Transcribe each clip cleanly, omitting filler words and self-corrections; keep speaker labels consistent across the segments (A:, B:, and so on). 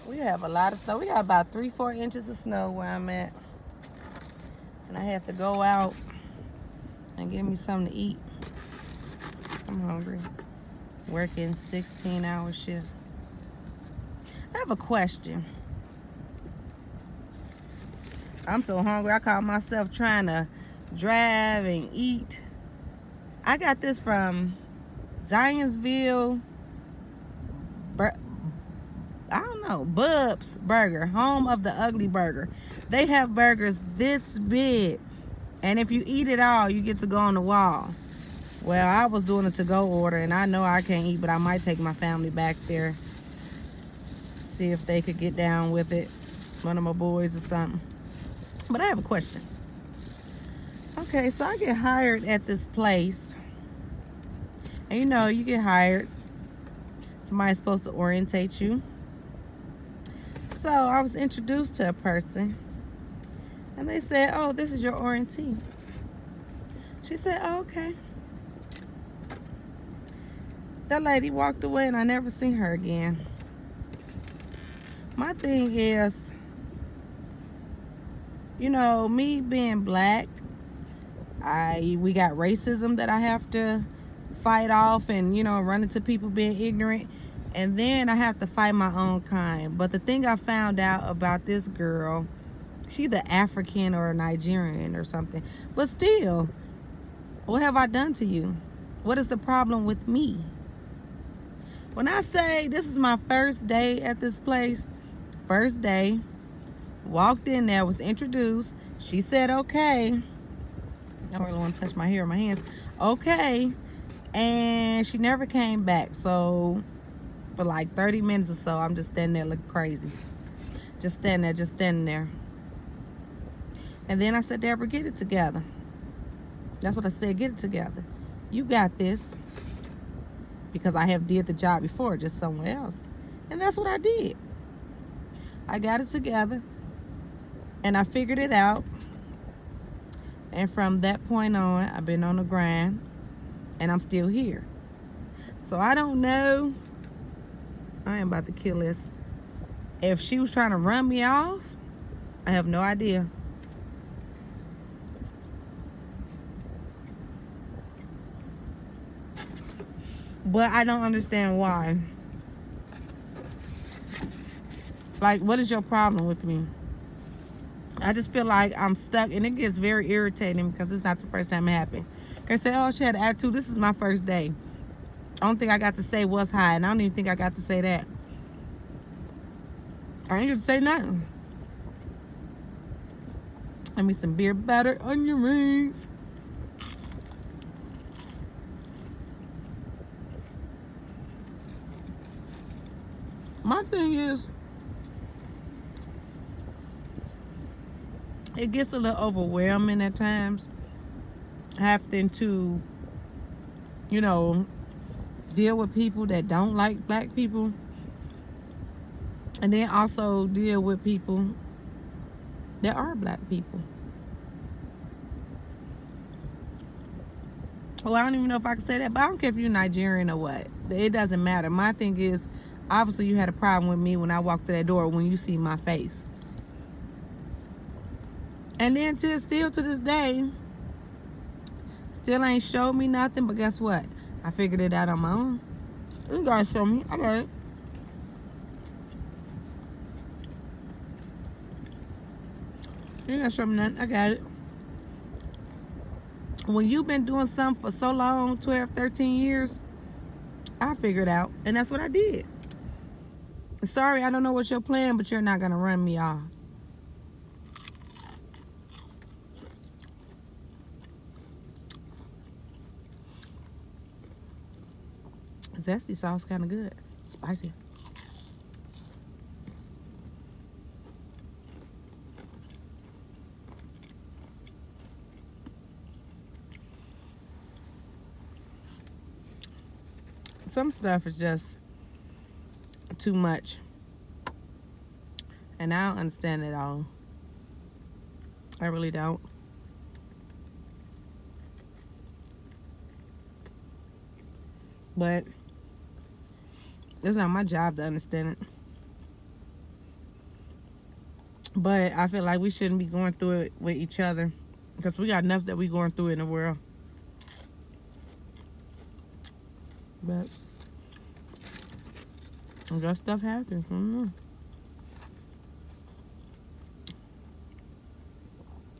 A: We have a lot of snow. We got about 3-4 inches of snow where I'm at. And I had to go out and get me something to eat. I'm hungry. Working 16-hour shifts. I have a question. I'm so hungry. I caught myself trying to drive and eat. I got this from Zionsville, I don't know, Bub's Burger, home of the ugly burger. They have burgers this big, and if you eat it all, you get to go on the wall. Well, I was doing a to-go order, and I know I can't eat, but I might take my family back there, see if they could get down with it, one of my boys or something. But I have a question. Okay, so I get hired at this place, and you know, you get hired, somebody's supposed to orientate you. So I was introduced to a person, and they said, "Oh, this is your orientee." She said, "Oh, okay." That lady walked away, and I never seen her again. My thing is, you know, me being black, we got racism that I have to fight off, and you know, run into people being ignorant, and then I have to fight my own kind. But the thing I found out about this girl, she's either African or Nigerian or something. But still, what have I done to you? What is the problem with me? When I say this is my first day at this place, first day, walked in there, was introduced. She said, okay. I don't really want to touch my hair or my hands. Okay. And she never came back. So for like 30 minutes or so, I'm just standing there looking crazy. Just standing there. And then I said, Deborah, get it together. That's what I said, get it together. You got this. Because I have did the job before, just somewhere else. And that's what I did. I got it together. And I figured it out. And from that point on, I've been on the grind. And I'm still here. So I don't know. I am about to kill this. If she was trying to run me off, I have no idea. But I don't understand why. Like, what is your problem with me? I just feel like I'm stuck, and it gets very irritating because it's not the first time it happened. They say, oh, she had an attitude. This is my first day. I don't think I got to say what's high, and I don't even think I got to say that. I ain't get to say nothing. Let me some beer butter on your rings. My thing is, it gets a little overwhelming at times, having to, you know, deal with people that don't like black people, and then also deal with people that are black people. Well, I don't even know if I can say that, but I don't care if you're Nigerian or what. It doesn't matter. My thing is, obviously you had a problem with me when I walked through that door when you see my face. And then still to this day, still ain't showed me nothing, but guess what? I figured it out on my own. You gotta show me. I got it. You gotta show me nothing. I got it. When you've been doing something for so long, 12, 13 years, I figured out. And that's what I did. Sorry, I don't know what you're playing, but you're not gonna run me off. Zesty sauce kind of good. Spicy. Some stuff is just too much. And I don't understand it all. I really don't. But It's not my job to understand it. But I feel like we shouldn't be going through it with each other, because we got enough that we going through in the world. But that stuff happens. I don't know.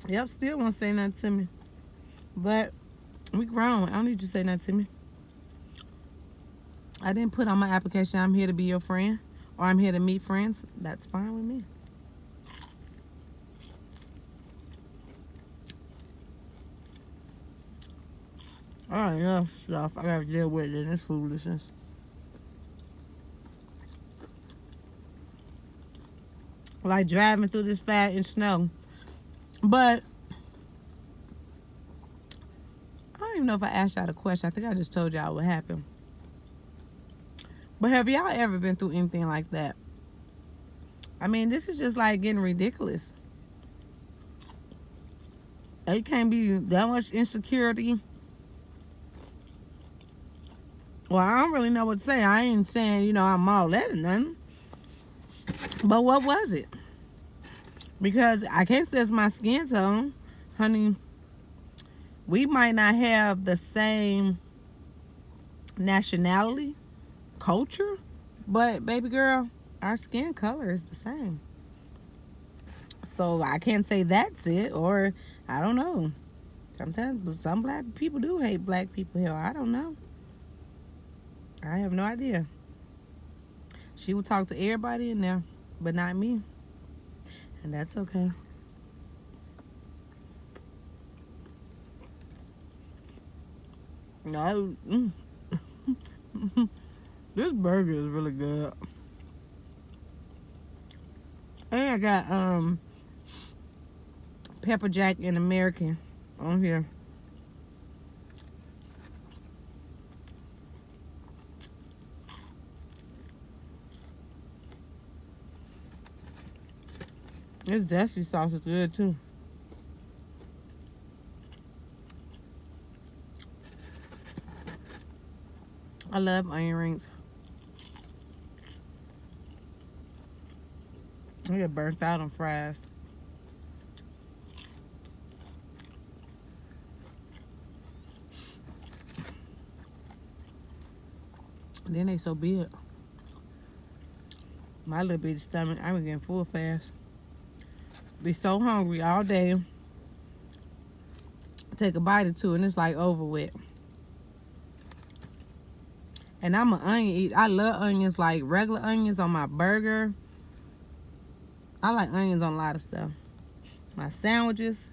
A: Yep, still won't say nothing to me. But we grown. I don't need you to say nothing to me. I didn't put on my application, I'm here to be your friend, or I'm here to meet friends. That's fine with me. All right, enough stuff I gotta deal with in this foolishness. Like driving through this fat in snow. But I don't even know if I asked y'all the question. I think I just told y'all what happened. But have y'all ever been through anything like that? I mean, this is just like getting ridiculous. It can't be that much insecurity. Well, I don't really know what to say. I ain't saying, I'm all that or nothing. But what was it? Because I can't say it's my skin tone. Honey, we might not have the same nationality, culture, but baby girl, our skin color is the same. So I can't say that's it, or I don't know. Sometimes some black people do hate black people here. I don't know. I have no idea. She will talk to everybody in there, but not me. And that's okay. No. This burger is really good. And I got pepper jack and American on here. This zesty sauce is good too. I love onion rings. I get burnt out on fries. Then they so big. My little bitty stomach, I was getting full fast. Be so hungry all day. Take a bite or two and it's like over with. And I'm an onion eater. I love onions, like regular onions on my burger. I like onions on a lot of stuff. My sandwiches.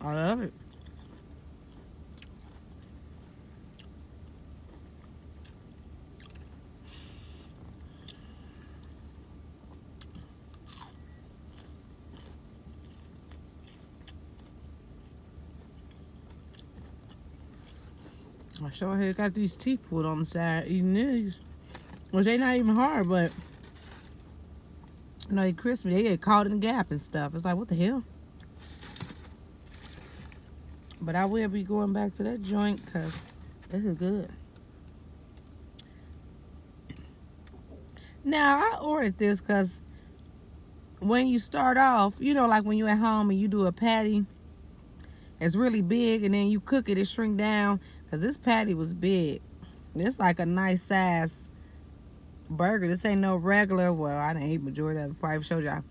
A: I love it. I sure had got these teeth pulled on the side eating these. Well, they not even hard, but they crispy. They get caught in the gap and stuff. It's like, what the hell? But I will be going back to that joint because this is good. Now, I ordered this because when you start off, like when you're at home and you do a patty, it's really big, and then you cook it, it shrink down, because this patty was big. It's like a nice size burger. This ain't no regular, well, I didn't eat majority of it before I showed y'all.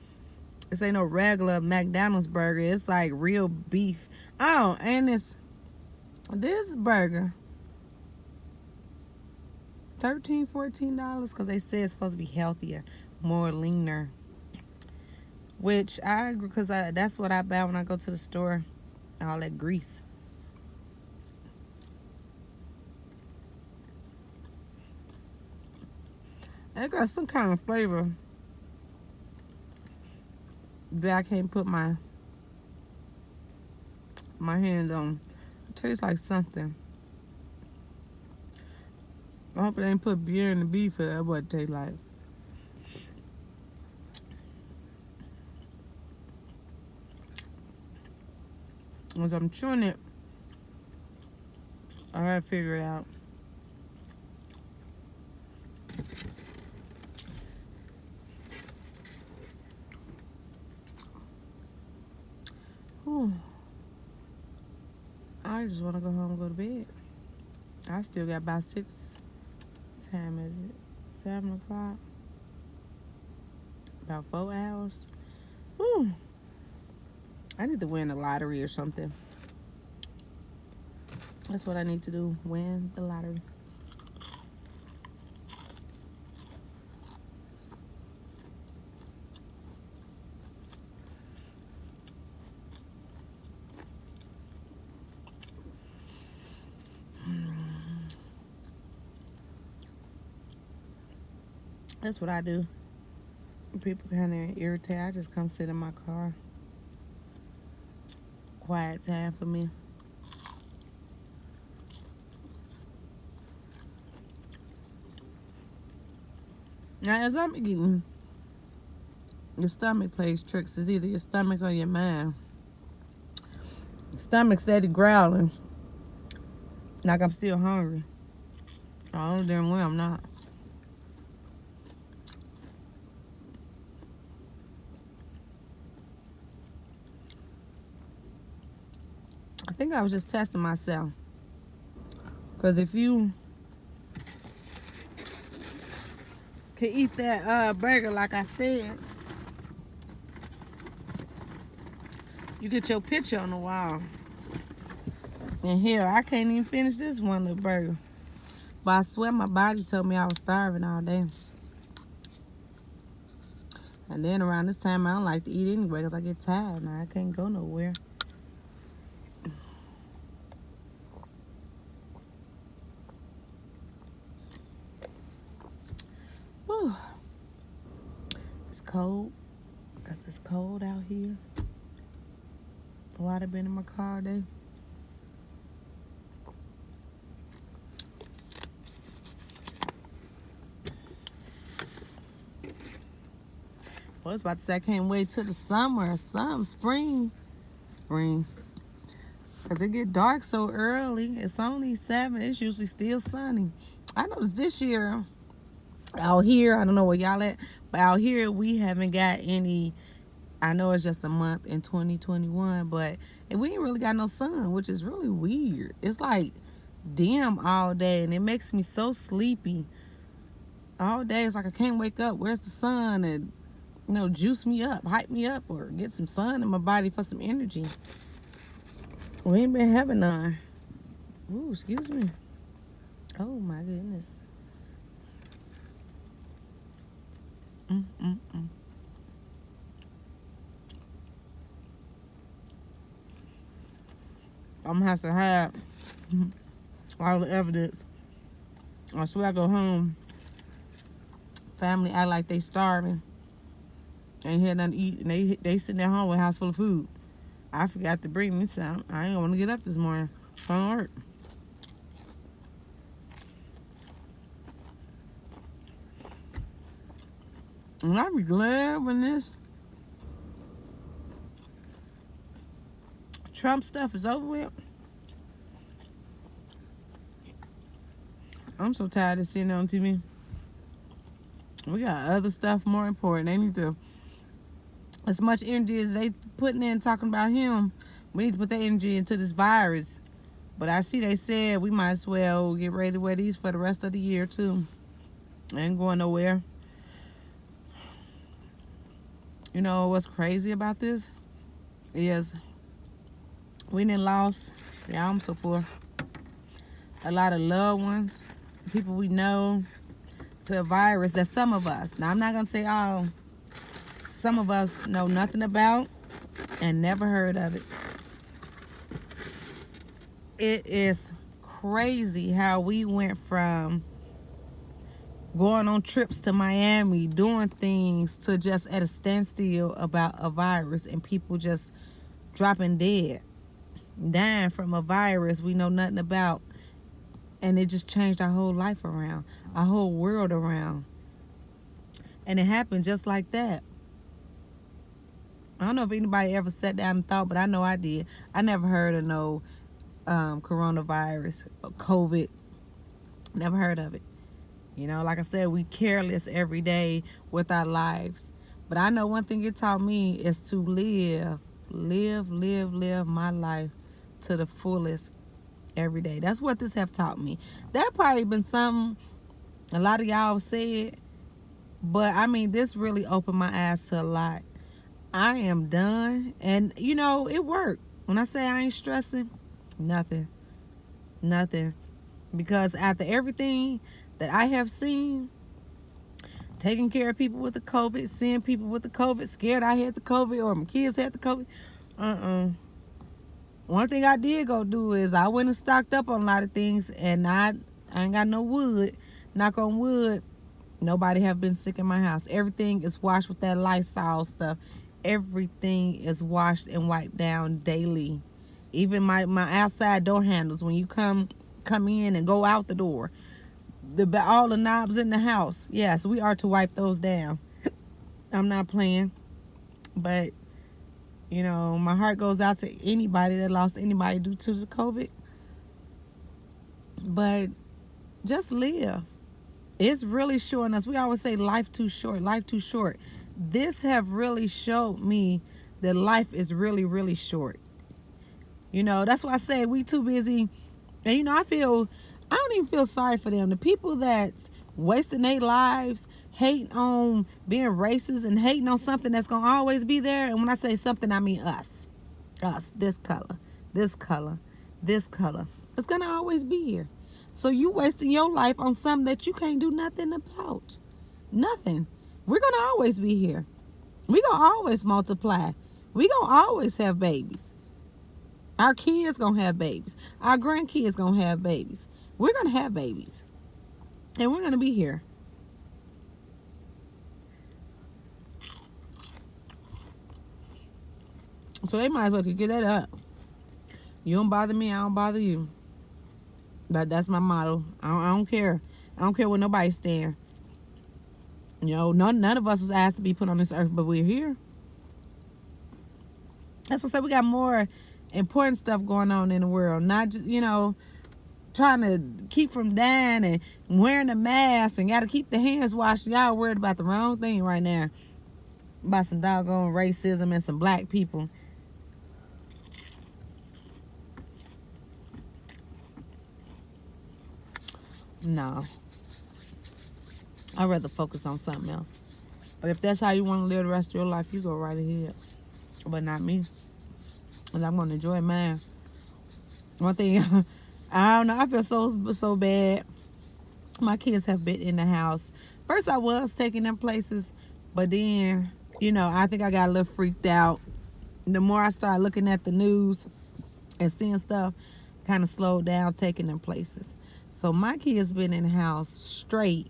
A: This ain't no regular McDonald's burger. It's like real beef. Oh, and this burger, $13-14, because they say it's supposed to be healthier, more leaner. Which I agree, because that's what I buy when I go to the store. All that grease. It got some kind of flavor that I can't put my hands on. It tastes like something. I hope it ain't put beer in the beef, for that what it tastes like. As I'm chewing it, I gotta figure it out. I just want to go home and go to bed. I still got about 6. Time is it? 7 o'clock. About 4 hours. Whew. I need to win the lottery or something. That's what I need to do. Win the lottery. That's what I do. People kind of irritate. I just come sit in my car. Quiet time for me. Now, as I'm eating, your stomach plays tricks. It's either your stomach or your mind. Stomach steady growling, like I'm still hungry. Oh, damn well I'm not. I think I was just testing myself. Because if you can eat that burger like I said, you get your picture on the wall. And here, I can't even finish this one little burger. But I swear my body told me I was starving all day. And then around this time, I don't like to eat anyway because I get tired now. I can't go nowhere. Whew. It's cold because it's cold out here. Water been in my car all day. I was about to say I can't wait till the summer, spring. Because it get dark so early. It's only 7. It's usually still sunny. I noticed this year out here, I don't know where y'all at, but out here we haven't got any. I know it's just a month in 2021, but we ain't really got no sun, which is really weird. It's like dim all day, and it makes me so sleepy. All day, it's like I can't wake up. Where's the sun? And juice me up, hype me up, or get some sun in my body for some energy. We ain't been having none. Ooh, excuse me. Oh my goodness. I'm gonna have to have all the evidence. I swear I go home. Family act like they starving. Ain't had nothing to eat, and they sitting at home with a house full of food. I forgot to bring me some. I ain't want to get up this morning. Don't work. And I'll be glad when this Trump stuff is over with. I'm so tired of sitting on TV. We got other stuff more important. They need to, as much energy as they putting in talking about him, we need to put that energy into this virus. But I see they said we might as well get ready to wear these for the rest of the year too. Ain't going nowhere. You know what's crazy about this is we done lost, yeah, I'm so full, a lot of loved ones, people we know, to a virus that some of us, now I'm not gonna say all, some of us know nothing about and never heard of it. It is crazy how we went from going on trips to Miami, doing things, to just at a standstill about a virus and people just dropping dead, dying from a virus we know nothing about. And it just changed our whole life around, our whole world around. And it happened just like that. I don't know if anybody ever sat down and thought, but I know I did. I never heard of no coronavirus, COVID. Never heard of it. Like I said, we careless every day with our lives. But I know one thing it taught me is to live my life to the fullest. every day. That's what this have taught me. That probably been something a lot of y'all said, but I mean, this really opened my eyes to a lot. I am done, and it worked. When I say I ain't stressing, nothing, nothing, because after everything that I have seen, taking care of people with the COVID, seeing people with the COVID, scared I had the COVID or my kids had the COVID. One thing I did go do is I went and stocked up on a lot of things, and I ain't got no wood. Knock on wood, nobody have been sick in my house. Everything is washed with that Lysol stuff. Everything is washed and wiped down daily. Even my outside door handles, when you come in and go out the door, all the knobs in the house, yes, we are to wipe those down. I'm not playing, but my heart goes out to anybody that lost anybody due to the COVID. But just live. It's really showing us. We always say life too short, life too short. This have really showed me that life is really, really short. That's why I say we too busy. And I don't even feel sorry for them. The people that's wasting their lives, hating on being racist and hating on something that's going to always be there. And when I say something, I mean us. Us. This color. This color. This color. It's going to always be here. So you wasting your life on something that you can't do nothing about. Nothing. We're going to always be here. We're going to always multiply. We're going to always have babies. Our kids going to have babies. Our grandkids going to have babies. We're going to have babies. And we're going to be here. So they might as well get that up. You don't bother me, I don't bother you. That's my motto. I don't care. I don't care where nobody stand. None of us was asked to be put on this earth, but we're here. That's what I said. We got more important stuff going on in the world. Not just, trying to keep from dying and wearing a mask and got to keep the hands washed. Y'all worried about the wrong thing right now. About some doggone racism and some black people. No. I'd rather focus on something else. But if that's how you want to live the rest of your life, you go right ahead. But not me. And I'm going to enjoy mine. One thing, I don't know, I feel so bad. My kids have been in the house. First I was taking them places, but then, I think I got a little freaked out. The more I started looking at the news and seeing stuff, kind of slowed down taking them places. So my kids been in the house straight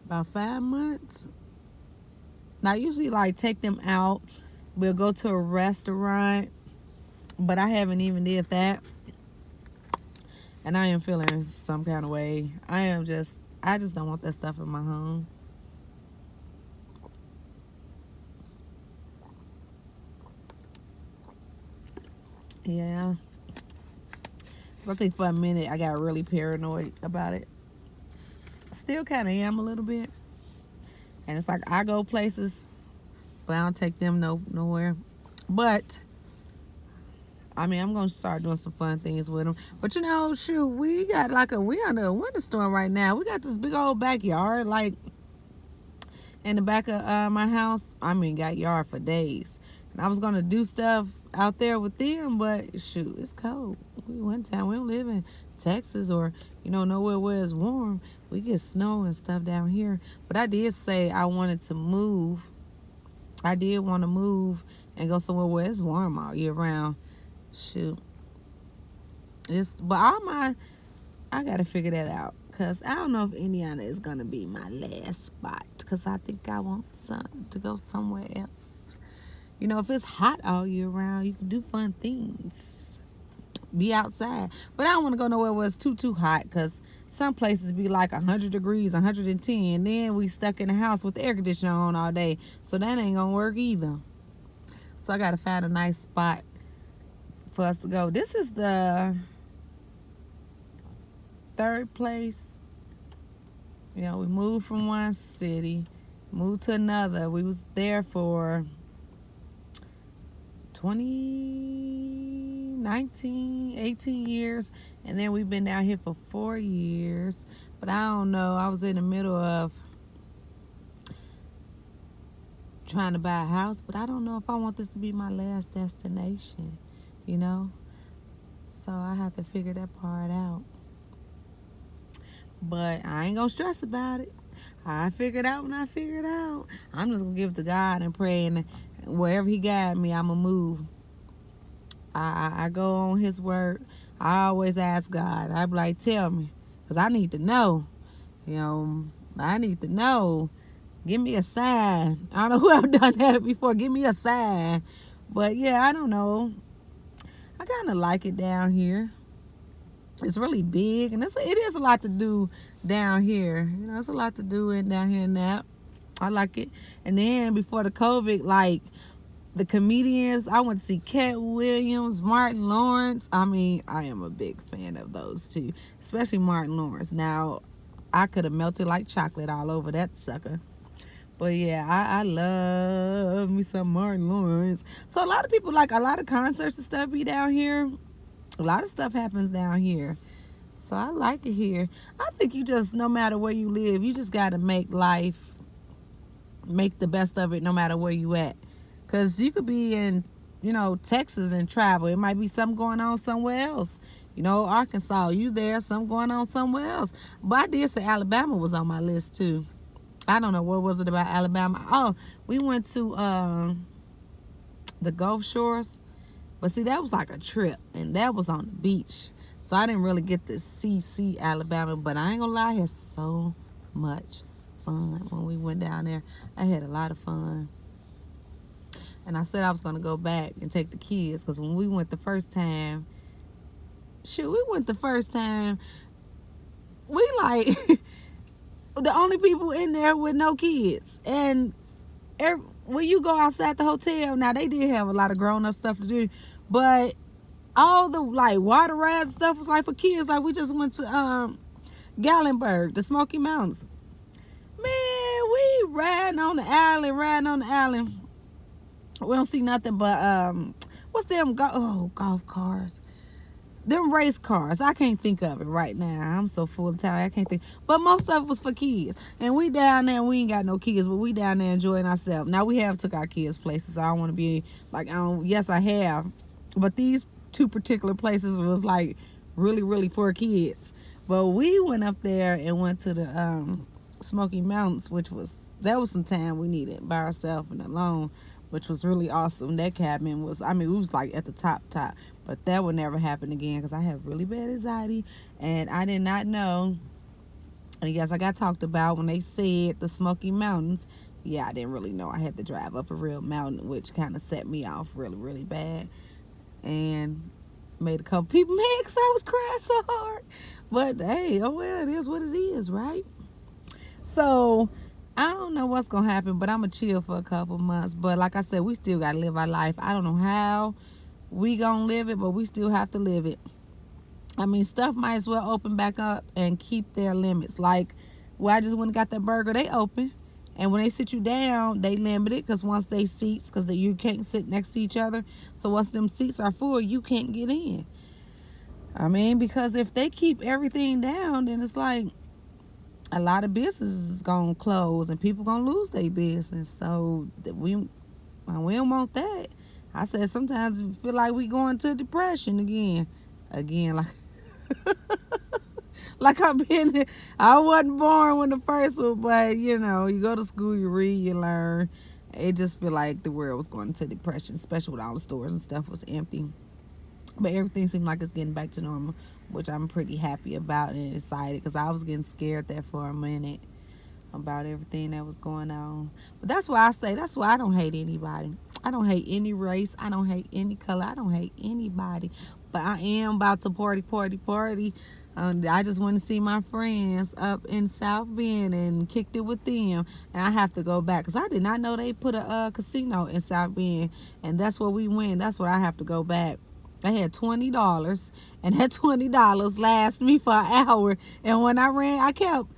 A: about 5 months. Now I usually take them out. We'll go to a restaurant, but I haven't even did that. And I am feeling some kind of way. I just don't want that stuff in my home. Yeah. I think for a minute I got really paranoid about it. Still kind of am a little bit. And it's I go places, but I don't take them nowhere. But I'm going to start doing some fun things with them. But shoot, we got we under a winter storm right now. We got this big old backyard, in the back of my house. Got yard for days. And I was going to do stuff out there with them, but shoot, it's cold. One time, we don't live in Texas or, nowhere where it's warm. We get snow and stuff down here. But I did say I wanted to move. I did want to move and go somewhere where it's warm all year round. Shoot. But I got to figure that out. Because I don't know if Indiana is going to be my last spot. Because I think I want to go somewhere else. If it's hot all year round, you can do fun things. Be outside. But I don't want to go nowhere where it's too hot. Because some places be 100 degrees, 110. Then we stuck in the house with the air conditioner on all day. So that ain't going to work either. So I got to find a nice spot for us to go. This is the third place. We moved from one city, moved to another. We was there for 29 19, 18 years. And then we've been down here for 4 years. But I don't know. I was in the middle of trying to buy a house, but I don't know if I want this to be my last destination, you know? So I have to figure that part out. But I ain't gonna stress about it. I figure it out when I figure it out. I'm just gonna give it to God and pray, and wherever He guide me, I'ma move. I go on His word. I always ask God. I be like, tell me, cause I need to know. You know, I need to know. Give me a sign. I don't know who I've done that before. Give me a sign. But yeah, I don't know. I kind of like it down here. It's really big, and it is a lot to do down here. You know, it's a lot to do down here in that. I like it. And then before the COVID, like the comedians, I went to see Cat Williams, Martin Lawrence. I mean, I am a big fan of those two, especially Martin Lawrence. Now, I could have melted like chocolate all over that sucker. But yeah, I love me some Martin Lawrence. So a lot of people, like a lot of concerts and stuff be down here. A lot of stuff happens down here. So I like it here. I think you just, no matter where you live, you just got to make the best of it no matter where you at. Because you could be in, Texas and travel. It might be something going on somewhere else. Arkansas, you there, something going on somewhere else. But I did say Alabama was on my list too. I don't know, what was it about Alabama? Oh, we went to the Gulf Shores. But see, that was like a trip, and that was on the beach. So I didn't really get to see Alabama, but I ain't gonna lie, I had so much fun when we went down there. I had a lot of fun. And I said I was gonna go back and take the kids, because when we went the first time, we like the only people in there with no kids. And when you go outside the hotel, now they did have a lot of grown-up stuff to do, but all the like water rides and stuff was like for kids. Like we just went to Gallenberg, the Smoky Mountains. Man, we riding on the island. We don't see nothing but what's them golf cars? Them race cars. I can't think of it right now. I'm so full of time. I can't think. But most of it was for kids. And we down there, we ain't got no kids, but we down there enjoying ourselves. Now we have took our kids places. So I don't want to be like, yes, I have. But these two particular places was like really, really for kids. But we went up there and went to the Smoky Mountains, that was some time we needed by ourselves and alone, which was really awesome. That cabin was, it was like at the top. But that would never happen again, because I have really bad anxiety, and I did not know. And yes, I got talked about when they said the Smoky Mountains. Yeah, I didn't really know I had to drive up a real mountain, which kind of set me off really, really bad. And made a couple people mad because I was crying so hard. But hey, oh well, it is what it is, right? So I don't know what's going to happen, but I'm going to chill for a couple months. But like I said, we still got to live our life. I don't know how we gonna live it, but we still have to live it. I mean, stuff might as well open back up and keep their limits. Like where I just went and got that burger, they open, and when they sit you down, they limit it, because once they seats, because you can't sit next to each other, so once them seats are full, you can't get in. I mean, because if they keep everything down, then it's like a lot of businesses is gonna close and people gonna lose their business. So we don't want that. I said sometimes I feel like we going to depression again, like like I wasn't born when the first one, but you go to school, you read, you learn. It just feel like the world was going into depression, especially with all the stores and stuff was empty. But everything seemed like it's getting back to normal, which I'm pretty happy about and excited, because I was getting scared there for a minute about everything that was going on. But that's why I don't hate anybody. I don't hate any race. I don't hate any color. I don't hate anybody. But I am about to party. I just want to see my friends up in South Bend and kicked it with them. And I have to go back, because I did not know they put a casino in South Bend. And that's where we went. That's where I have to go back. I had $20, and that $20 lasts me for an hour. And when I ran, I kept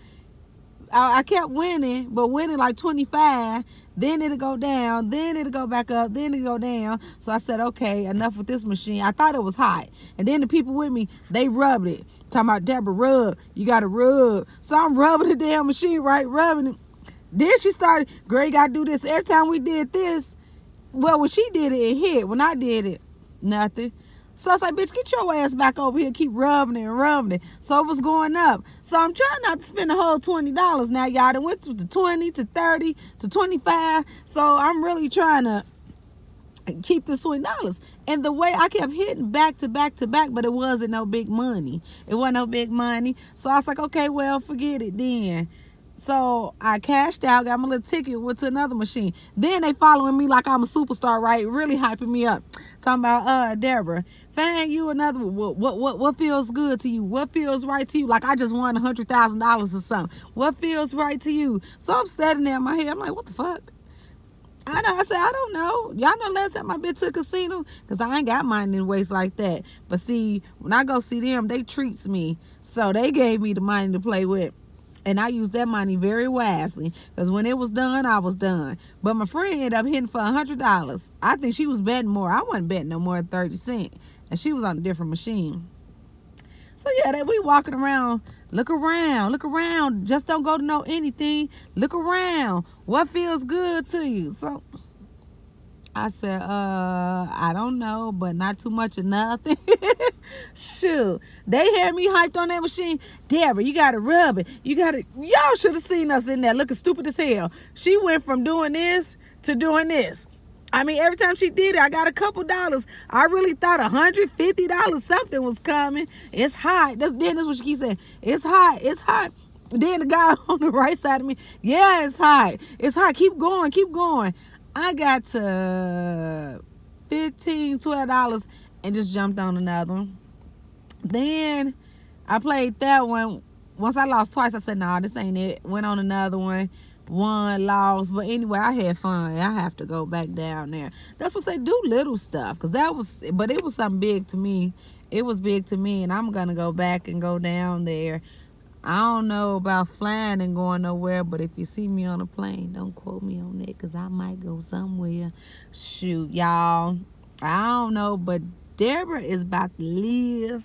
A: I kept winning, but winning like 25. Then it'll go down. Then it'll go back up. Then it'll go down. So I said, okay, enough with this machine. I thought it was hot. And then the people with me, they rubbed it. Talking about, Deborah, rub. You got to rub. So I'm rubbing the damn machine, right? Rubbing it. Then she started, girl, you got to do this. Every time we did this, well, when she did it, it hit. When I did it, nothing. So I was like, bitch, get your ass back over here. Keep rubbing it and rubbing it. So it was going up. So I'm trying not to spend the whole $20 now, y'all. It went to 20 to 30 to 25. So I'm really trying to keep the $20. And the way I kept hitting back to back to back, but it wasn't no big money. It wasn't no big money. So I was like, okay, well, forget it then. So I cashed out, got my little ticket, went to another machine. Then they following me like I'm a superstar, right? Really hyping me up. Talking about, Deborah, find you another, what feels good to you? What feels right to you? Like I just won $100,000 or something. What feels right to you? So I'm standing there in my head. I'm like, what the fuck? I know. I said, I don't know. Y'all know last time I been to a casino? Because I ain't got mine in ways like that. But see, when I go see them, they treats me. So they gave me the money to play with. And I used that money very wisely. Because when it was done, I was done. But my friend ended up hitting for $100. I think she was betting more. I wasn't betting no more than 30 cents. And she was on a different machine. So yeah, we walking around. Look around. Just don't go to know anything. Look around. What feels good to you? So I said, I don't know, but not too much of nothing. Shoot. They had me hyped on that machine. Deborah, you gotta rub it. Y'all should have seen us in there looking stupid as hell. She went from doing this to doing this. I mean, every time she did it, I got a couple dollars. I really thought $150 something was coming. It's hot. That's what she keeps saying. It's hot. It's hot. Then the guy on the right side of me, yeah, it's hot. It's hot. Keep going. I got to $15, $12 and just jumped on another one. Then I played that one. Once I lost twice, I said, nah, this ain't it. Went on another one. Won, lost. But anyway, I had fun. I have to go back down there. That's what they do, little stuff. But it was something big to me. It was big to me, and I'm going to go back and go down there. I don't know about flying and going nowhere, but if you see me on a plane, don't quote me on that, because I might go somewhere. Shoot, y'all. I don't know, but Deborah is about to live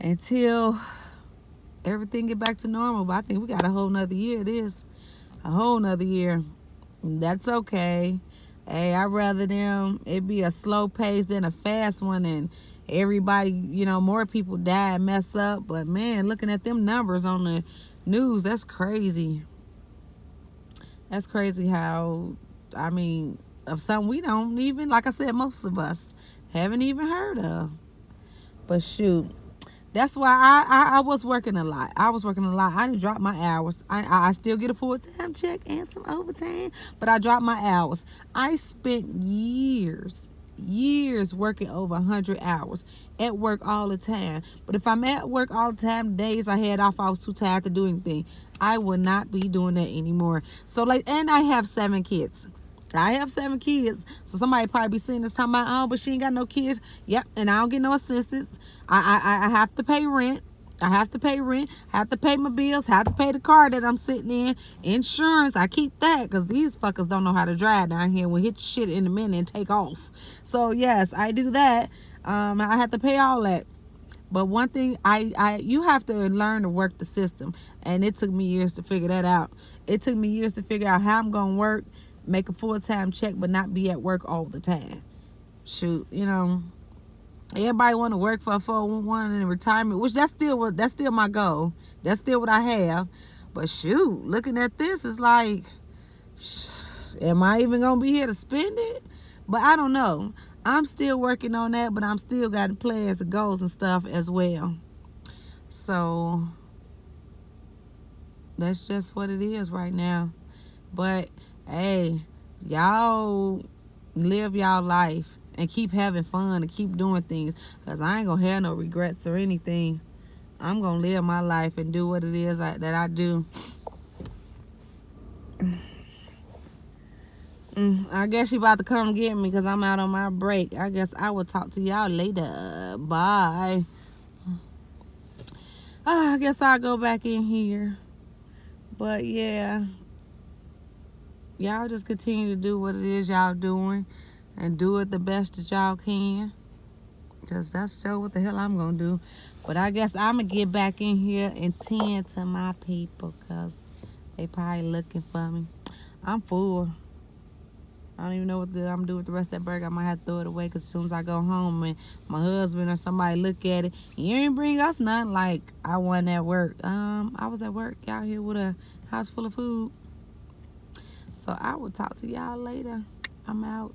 A: until everything get back to normal. But I think we got a whole nother year of this. A whole nother year. That's okay. Hey, I'd rather it be a slow pace than a fast one, and everybody, more people die and mess up. But man, looking at them numbers on the news, that's crazy. That's crazy how, of something we don't even, like I said, most of us haven't even heard of. But shoot, that's why I was working a lot. I didn't drop my hours. I still get a full-time check and some overtime, but I dropped my hours. I spent years working over 100 hours at work all the time. But if I'm at work all the time, days I had off, I was too tired to do anything. I would not be doing that anymore. So and I have 7 kids. So somebody probably be seeing this talking about, oh, but she ain't got no kids. Yep, and I don't get no assistance. I have to pay rent. I have to pay my bills, have to pay the car that I'm sitting in. Insurance, I keep that, because these fuckers don't know how to drive down here. We'll hit shit in a minute and take off. So yes, I do that. I have to pay all that. But one thing, you have to learn to work the system. And it took me years to figure that out. It took me years to figure out how I'm going to work, make a full-time check, but not be at work all the time. Shoot, everybody want to work for a 401 in retirement, which that's still my goal. That's still what I have. But shoot, looking at this, it's like, am I even going to be here to spend it? But I don't know. I'm still working on that, but I'm still got to plans and goals and stuff as well. So that's just what it is right now. But hey, y'all live y'all life and keep having fun and keep doing things, because I ain't gonna have no regrets or anything. I'm gonna live my life and do what it is that I do. I guess she about to come get me because I'm out on my break. I guess I will talk to y'all later. Bye. I guess I'll go back in here. But yeah, y'all just continue to do what it is y'all doing and do it the best that y'all can. Because that's sure what the hell I'm going to do. But I guess I'm going to get back in here and tend to my people because they probably looking for me. I'm full. I don't even know what I'm going to do with the rest of that burger. I might have to throw it away because as soon as I go home and my husband or somebody look at it, you ain't bring us nothing. Like, I wasn't at work. I was at work out here with a house full of food. So I will talk to y'all later. I'm out.